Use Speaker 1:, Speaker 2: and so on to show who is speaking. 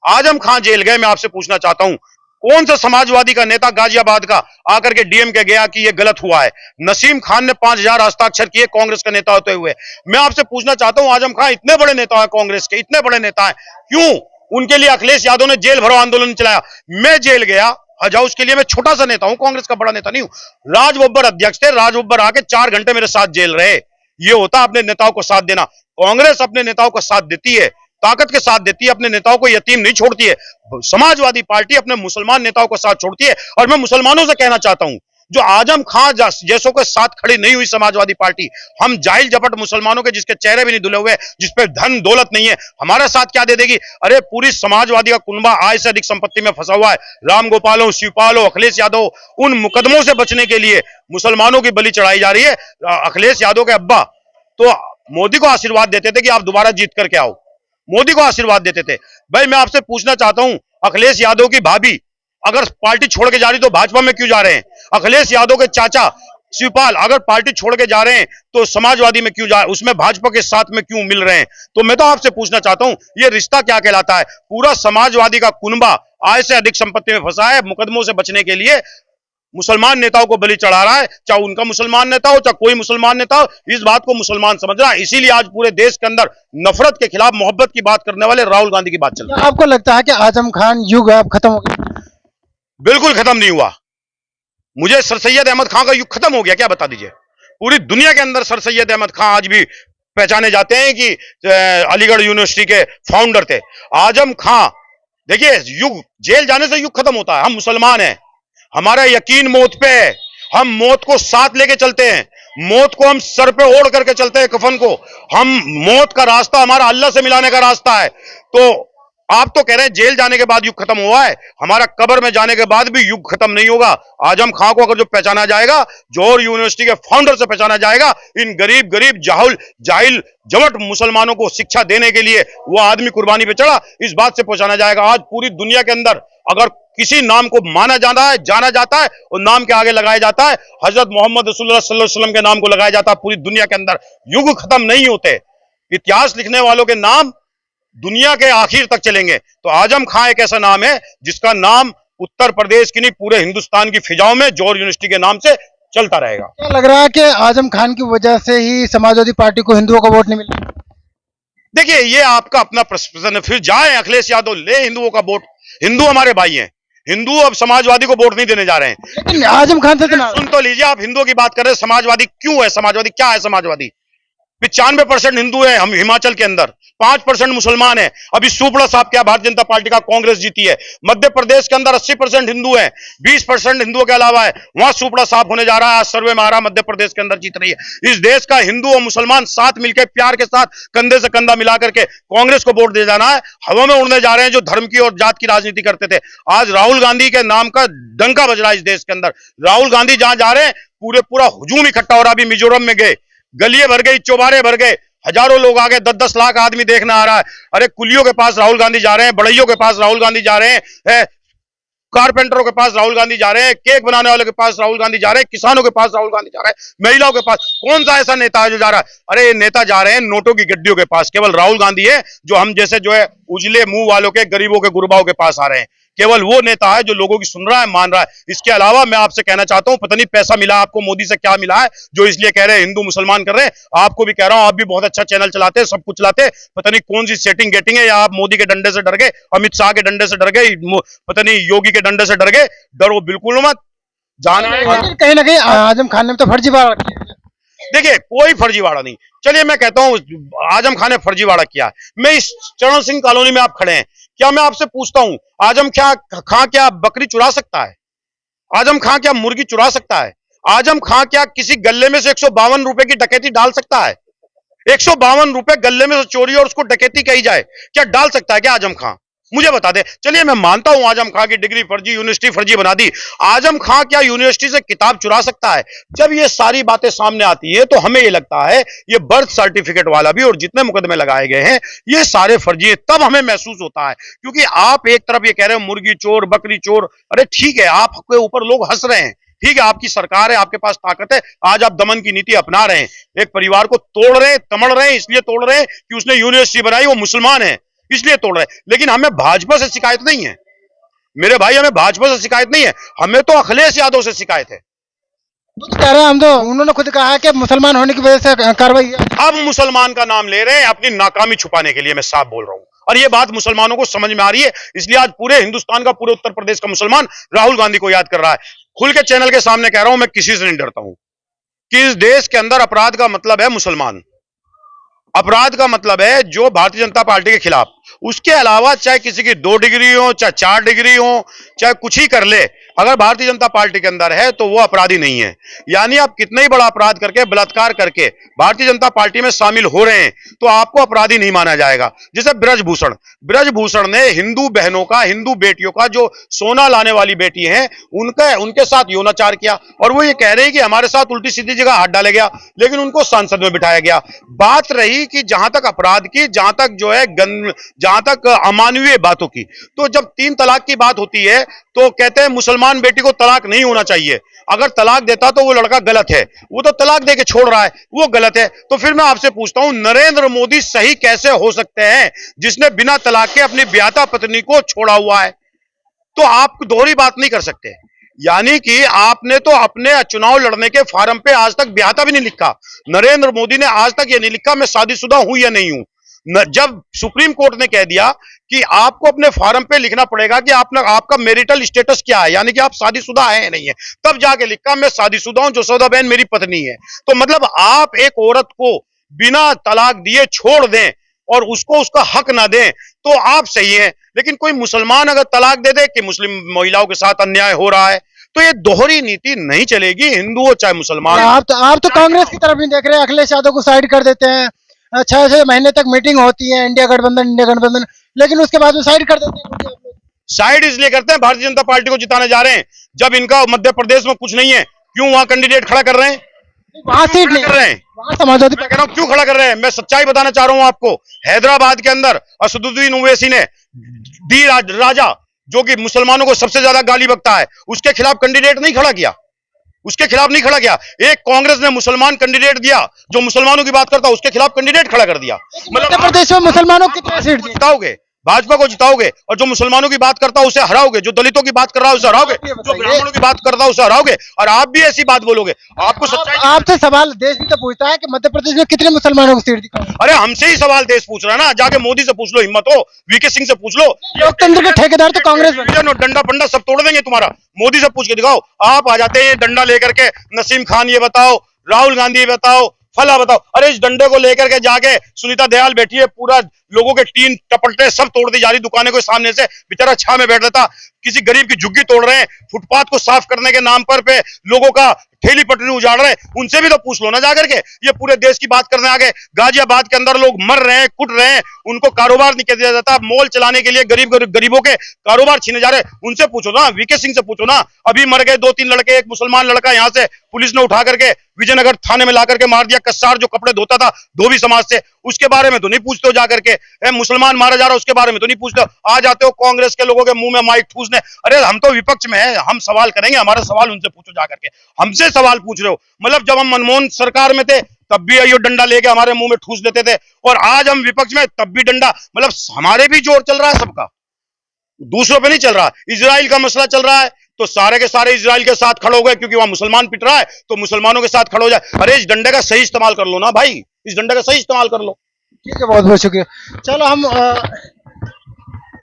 Speaker 1: Azam Khan jail गए। मैं आपसे पूछना चाहता हूं, कौन सा समाजवादी का नेता गाजियाबाद का आकर के डीएम के गया कि यह गलत हुआ है? नसीम खान ने 5,000 हस्ताक्षर किए कांग्रेस का नेता होते हुए। मैं आपसे पूछना चाहता हूं, आजम खान इतने बड़े नेता है कांग्रेस के, इतने बड़े नेता है, क्यों उनके लिए अखिलेश यादव ने जेल भरो आंदोलन चलाया? मैं जेल गया हजाऊ, उसके लिए मैं छोटा सा नेता हूं, कांग्रेस का बड़ा नेता नहीं हूं। राज बब्बर अध्यक्ष थे, राज बब्बर आके 4 घंटे मेरे साथ जेल रहे। ये होता अपने नेताओं को साथ देना। कांग्रेस अपने नेताओं का साथ देती है, ताकत के साथ देती है, अपने नेताओं को यतीम नहीं छोड़ती है। समाजवादी पार्टी अपने मुसलमान नेताओं को साथ छोड़ती है। और मैं मुसलमानों से कहना चाहता हूं, जो आजम खान जैसों के साथ खड़ी नहीं हुई समाजवादी पार्टी, हम जाहिल जपट मुसलमानों के जिसके चेहरे भी नहीं धुले हुए, जिसपे धन दौलत नहीं है, हमारा साथ क्या दे देगी? अरे पूरी समाजवादी का कुनबा आय से अधिक संपत्ति में फंसा हुआ है। राम गोपाल हो, शिवपाल हो, अखिलेश यादव, उन मुकदमों से बचने के लिए मुसलमानों की बलि चढ़ाई जा रही है। अखिलेश यादव के अब्बा तो मोदी को आशीर्वाद देते थे कि आप दोबारा जीत करके आओ, मोदी को आशीर्वाद देते थे। भाई मैं आपसे पूछना चाहता हूं, अखिलेश यादव की भाभी अगर पार्टी छोड़ के जा रही तो भाजपा में क्यों जा रहे हैं? अखिलेश यादव के चाचा शिवपाल अगर पार्टी छोड़ के जा रहे हैं तो समाजवादी में क्यों जा, उसमें भाजपा के साथ में क्यों मिल रहे हैं? तो मैं तो आपसे पूछना चाहता हूं, ये रिश्ता क्या कहलाता है? पूरा समाजवादी का कुनबा आय से अधिक संपत्ति में फंसा है, मुकदमों से बचने के लिए मुसलमान नेताओं को बलि चढ़ा रहा है, चाहे उनका मुसलमान नेता हो, चाहे कोई मुसलमान नेता हो। इस बात को मुसलमान समझ रहा है, इसीलिए आज पूरे देश के अंदर नफरत के खिलाफ मोहब्बत की बात करने वाले राहुल गांधी की बात चल रही है।
Speaker 2: आपको लगता है कि आजम खान युग अब खत्म हो गया?
Speaker 1: बिल्कुल खत्म नहीं हुआ। मुझे सर सैयद अहमद खान का युग खत्म हो गया क्या बता दीजिए? पूरी दुनिया के अंदर सर सैयद अहमद खान आज भी पहचाने जाते हैं कि अलीगढ़ यूनिवर्सिटी के फाउंडर थे। आजम खान देखिए, युग जेल जाने से युग खत्म होता है। हम मुसलमान हैं, हमारा यकीन मौत पे है, हम मौत को साथ लेके चलते हैं, मौत को हम सर पे ओढ़ करके चलते हैं, कफन को। हम मौत का रास्ता हमारा अल्लाह से मिलाने का रास्ता है। तो आप तो कह रहे हैं जेल जाने के बाद युग खत्म हुआ है, हमारा कब्र में जाने के बाद भी युग खत्म नहीं होगा। आजम खान को अगर जो पहचाना जाएगा, जौहर यूनिवर्सिटी के फाउंडर से पहचाना जाएगा, इन गरीब गरीब जाहिल जवट मुसलमानों को शिक्षा देने के लिए वो आदमी कुर्बानी पे चढ़ा, इस बात से पहचाना जाएगा। आज पूरी दुनिया के अंदर अगर किसी नाम को माना जाता है, जाना जाता है, और नाम के आगे लगाया जाता है हजरत मोहम्मद रसूलुल्लाह सल्लल्लाहु अलैहि वसल्लम के नाम को लगाया जाता है। पूरी दुनिया के अंदर युग खत्म नहीं होते, इतिहास लिखने वालों के नाम दुनिया के आखिर तक चलेंगे। तो आजम खान एक ऐसा नाम है जिसका नाम उत्तर प्रदेश की नहीं पूरे हिंदुस्तान की फिजाओं में जौहर यूनिवर्सिटी के नाम से चलता रहेगा।
Speaker 2: क्या लग रहा है कि आजम खान की वजह से ही समाजवादी पार्टी को हिंदुओं का वोट नहीं मिला?
Speaker 1: देखिए, ये आपका अपना प्रश्न है। फिर जाए अखिलेश यादव ले हिंदुओं का वोट, हिंदू हमारे भाई हैं, हिंदू अब समाजवादी को वोट नहीं देने जा रहे हैं।
Speaker 2: लेकिन आजम खान से तो
Speaker 1: सुन तो लीजिए, आप हिंदुओं की बात कर रहे हैं, समाजवादी क्यों है? समाजवादी क्या है? समाजवादी 95% हिंदू है हम हिमाचल के अंदर, 5% मुसलमान है। अभी सुपड़ा साहब क्या भारतीय जनता पार्टी का कांग्रेस जीती है। मध्य प्रदेश के अंदर 80% हिंदू है, 20% हिंदुओं के अलावा है, वहां सुपड़ा साहब होने जा रहा है। आज सर्वे में आ रहा मध्य प्रदेश के अंदर जीत रही है। इस देश का हिंदू और मुसलमान साथ मिलकर प्यार के साथ कंधे से कंधा मिला करके कांग्रेस को वोट दे जाना है। हवा में उड़ने जा रहे हैं जो धर्म की और जात की राजनीति करते थे। आज राहुल गांधी के नाम का डंका बज रहा है इस देश के अंदर। राहुल गांधी जहां जा रहे हैं पूरा हुजूम इकट्ठा हो रहा। अभी मिजोरम में गए, गलियां भर गई, चौबारे भर गए, हजारों लोग आ गए, 10-10 लाख आदमी देखने आ रहा है। अरे कुलियों के पास राहुल गांधी जा रहे हैं, बड़इयों के पास राहुल गांधी जा रहे हैं, कारपेंटरों के पास राहुल गांधी जा रहे हैं, केक बनाने वालों के पास राहुल गांधी जा रहे हैं, किसानों के पास राहुल गांधी जा रहे हैं, महिलाओं के पास। कौन सा ऐसा नेता है जो जा रहा है? अरे ये नेता जा रहे हैं नोटों की गड्डियों के पास। केवल राहुल गांधी है जो हम जैसे जो है उजले मुंह वालों के, गरीबों के, गुरबाओं के पास आ रहे हैं। केवल वो नेता है जो लोगों की सुन रहा है, मान रहा है। इसके अलावा मैं आपसे कहना चाहता हूं, पता नहीं पैसा मिला आपको मोदी से क्या मिला है जो इसलिए कह रहे हैं हिंदू मुसलमान कर रहे हैं। आपको भी कह रहा हूं, आप भी बहुत अच्छा चैनल चलाते हैं, सब कुछ चलाते हैं, पता नहीं कौन सी सेटिंग गेटिंग है, या आप मोदी के डंडे से डर गए, अमित शाह के डंडे से डर गए, पता नहीं योगी के डंडे से डर गए। डरो बिल्कुल मत, जाना है
Speaker 2: कहीं ना कहीं आजम खान ने तो फर्जीवाड़ा किया।
Speaker 1: देखिए, कोई फर्जीवाड़ा नहीं। चलिए मैं कहता हूं आजम खान ने फर्जीवाड़ा किया। मैं इस चरण सिंह कॉलोनी में आप खड़े हैं, क्या मैं आपसे पूछता हूं आजम खां क्या बकरी चुरा सकता है? आजम खां क्या मुर्गी चुरा सकता है? आजम खां क्या किसी गल्ले में से 152 रुपए की डकैती डाल सकता है? 152 रुपए गल्ले में से चोरी और उसको डकैती कही जाए, क्या डाल सकता है क्या आजम खां? मुझे बता दे। चलिए मैं मानता हूं आजम खां की डिग्री फर्जी, यूनिवर्सिटी फर्जी बना दी। आजम खां क्या यूनिवर्सिटी से किताब चुरा सकता है? जब ये सारी बातें सामने आती है तो हमें ये लगता है ये बर्थ सर्टिफिकेट वाला भी और जितने मुकदमे लगाए गए हैं ये सारे फर्जी है। तब हमें महसूस होता है, क्योंकि आप एक तरफ ये कह रहे हो मुर्गी चोर, बकरी चोर। अरे ठीक है, आपके ऊपर लोग हंस रहे हैं, ठीक है, आपकी सरकार है, आपके पास ताकत है, आज आप दमन की नीति अपना रहे हैं, एक परिवार को तोड़ रहे हैं, तमड़ रहे हैं, इसलिए तोड़ रहे हैं कि उसने यूनिवर्सिटी बनाई, वो मुसलमान है। इसलिए तोड़ रहे हैं। लेकिन हमें भाजपा से शिकायत नहीं है मेरे भाई, हमें भाजपा से शिकायत नहीं है, हमें तो अखिलेश यादव से शिकायत है।
Speaker 2: वो तो कह रहे हैं, हम तो उन्होंने खुद कहा है कि मुसलमान होने की वजह से कार्रवाई है।
Speaker 1: अब मुसलमान का नाम ले रहे हैं अपनी नाकामी छुपाने के लिए, मैं साफ बोल रहा हूं, और ये बात मुसलमानों को समझ में आ रही है। इसलिए आज पूरे हिंदुस्तान का, पूरे उत्तर प्रदेश का मुसलमान राहुल गांधी को याद कर रहा है। खुल के चैनल के सामने कह रहा हूं, मैं किसी से नहीं डरता हूं कि इस देश के अंदर अपराध का मतलब है मुसलमान, अपराध का मतलब है जो भारतीय जनता पार्टी के खिलाफ, उसके अलावा चाहे किसी की 2 डिग्री हो, चाहे 4 डिग्री हो, चाहे कुछ ही कर ले, अगर भारतीय जनता पार्टी के अंदर है तो वो अपराधी नहीं है। यानी आप कितना ही बड़ा अपराध करके, बलात्कार करके भारतीय जनता पार्टी में शामिल हो रहे हैं तो आपको अपराधी नहीं माना जाएगा। जैसे ब्रजभूषण ने हिंदू बहनों का, हिंदू बेटियों का, जो सोना लाने वाली बेटी है, उनके साथ यौनाचार किया, और वो ये कह रहे हैं कि हमारे साथ उल्टी सीधी जगह हाथ डाला गया, लेकिन उनको संसद में बिठाया गया। बात रही कि जहां तक अपराध की, जहां तक जो है जहां तक अमानवीय बातों की, तो जब 3 तलाक की बात होती है तो कहते हैं मुसलमान बेटी को तलाक नहीं होना चाहिए। अगर तलाक देता तो वो लड़का गलत है, वो तो तलाक देके छोड़ रहा है, वो गलत है। तो फिर मैं आपसे पूछता हूं, नरेंद्र मोदी सही कैसे हो सकते हैं जिसने बिना तलाक के अपनी ब्याहता पत्नी को छोड़ा हुआ है? तो आप दोहरी बात नहीं कर सकते। यानी कि आपने तो अपने चुनाव लड़ने के फॉर्म पे आज तक ब्याहता भी नहीं लिखा। नरेंद्र मोदी ने आज तक ये नहीं लिखा मैं शादीशुदा हूं या नहीं हूं। जब सुप्रीम कोर्ट ने कह दिया कि आपको अपने फॉर्म पे लिखना पड़ेगा कि आपका मैरिटल स्टेटस क्या है, यानी कि आप शादीशुदा है या नहीं है, तब जाके लिखा मैं शादीशुदा हूं, जसोदा बहन मेरी पत्नी है। तो मतलब आप एक औरत को बिना तलाक दिए छोड़ दें और उसको उसका हक ना दें तो आप सही हैं। लेकिन कोई मुसलमान अगर तलाक दे दे कि मुस्लिम महिलाओं के साथ अन्याय हो रहा है, तो ये दोहरी नीति नहीं चलेगी, हिंदू हो चाहे मुसलमान।
Speaker 2: आप तो कांग्रेस की तरफ नहीं देख रहे, अखिलेश यादव को साइड कर देते हैं। 6-6 महीने तक मीटिंग होती है इंडिया गठबंधन, लेकिन उसके बाद में साइड कर देते हैं।
Speaker 1: साइड इसलिए करते हैं, भारतीय जनता पार्टी को जिताने जा रहे हैं। जब इनका मध्य प्रदेश में कुछ नहीं है, क्यों वहां कैंडिडेट खड़ा कर रहे हैं?
Speaker 2: वहां सीट नहीं
Speaker 1: कर रहे हैं,
Speaker 2: वहां समाजवादी
Speaker 1: मैं कह रहा हूं क्यों खड़ा कर रहे हैं। मैं सच्चाई बताना चाह रहा हूं आपको। हैदराबाद के अंदर असदुद्दीन ओवैसी ने डी राजा, जो कि मुसलमानों को सबसे ज्यादा गाली बकता है, उसके खिलाफ कैंडिडेट नहीं खड़ा किया, उसके खिलाफ नहीं खड़ा किया। एक कांग्रेस ने मुसलमान कैंडिडेट दिया जो मुसलमानों की बात करता, उसके खिलाफ कैंडिडेट खड़ा कर दिया।
Speaker 2: मध्य प्रदेश में मुसलमानों की कितनी सीट
Speaker 1: जिताओगे? भाजपा को जिताओगे, और जो मुसलमानों की बात करता है उसे हराओगे, जो दलितों की बात कर रहा है उसे हराओगे, जो ब्राह्मणों की बात करता है उसे हराओगे, और आप भी ऐसी बात बोलोगे। आपको सच्चाई
Speaker 2: आपसे सवाल देश भी तो पूछता है कि मध्य प्रदेश में कितने मुसलमानों को सीट दी।
Speaker 1: अरे हमसे ही सवाल देश पूछ रहा है ना, जाके मोदी से पूछ लो, हिम्मत हो, वीके सिंह से पूछ लो।
Speaker 2: लोकतंत्र के ठेकेदार तो कांग्रेस
Speaker 1: और डंडा पंडा सब तोड़ देंगे तुम्हारा। मोदी से पूछ के दिखाओ। आप आ जाते हैं डंडा लेकर के, नसीम खान ये बताओ, राहुल गांधी ये बताओ, फला बताओ। अरे इस डंडे को लेकर के जाके सुनीता दयाल बैठी है, पूरा लोगों के टीन टपटे सब तोड़ दी जा रही, दुकानें को सामने से, बेचारा छां में बैठ रहता, किसी गरीब की झुग्गी तोड़ रहे हैं, फुटपाथ को साफ करने के नाम पर पे लोगों का ठेली पटरी उजाड़ रहे हैं, उनसे भी तो पूछ लो ना जाकर के। ये पूरे देश की बात करने आ गए। गाजियाबाद के अंदर लोग मर रहे हैं, कुट रहे हैं, उनको कारोबार नहीं किया जाता, मॉल चलाने के लिए गरीबों के कारोबार छीने जा रहे हैं, उनसे पूछो ना, वीके सिंह से पूछो ना। अभी मर गए 2-3 लड़के, एक मुसलमान लड़का यहां से पुलिस ने उठा करके विजयनगर थाने में ला करके मार दिया, कस्सार जो कपड़े धोता था धोबी समाज से, उसके बारे में तो नहीं पूछते हो जाकर के। मुसलमान मारा जा रहा है उसके बारे में तो नहीं पूछते हो। आ जाते हो कांग्रेस के लोगों के मुंह में माइक ठूसने। अरे हम तो विपक्ष में है, हम सवाल करेंगे, हमारा सवाल उनसे पूछो जाकर के, हमसे सवाल पूछ रहे हो। मतलब जब हम मनमोहन सरकार में थे तब भी ये डंडा लेके हमारे मुंह में ठूस देते थे, और आज हम विपक्ष में तब भी डंडा, मतलब हमारे भी जोर चल रहा है सबका, दूसरों पे नहीं चल रहा। इजराइल का मसला चल रहा है तो सारे के सारे इजराइल के साथ खड़े हो गए, क्योंकि वहां मुसलमान पिट रहा है तो मुसलमानों के साथ खड़े हो जाए। अरे इस डंडे का सही इस्तेमाल कर लो ना भाई, इस डंडे का सही इस्तेमाल कर लो।
Speaker 2: ठीक है, बहुत बहुत शुक्रिया। चलो हम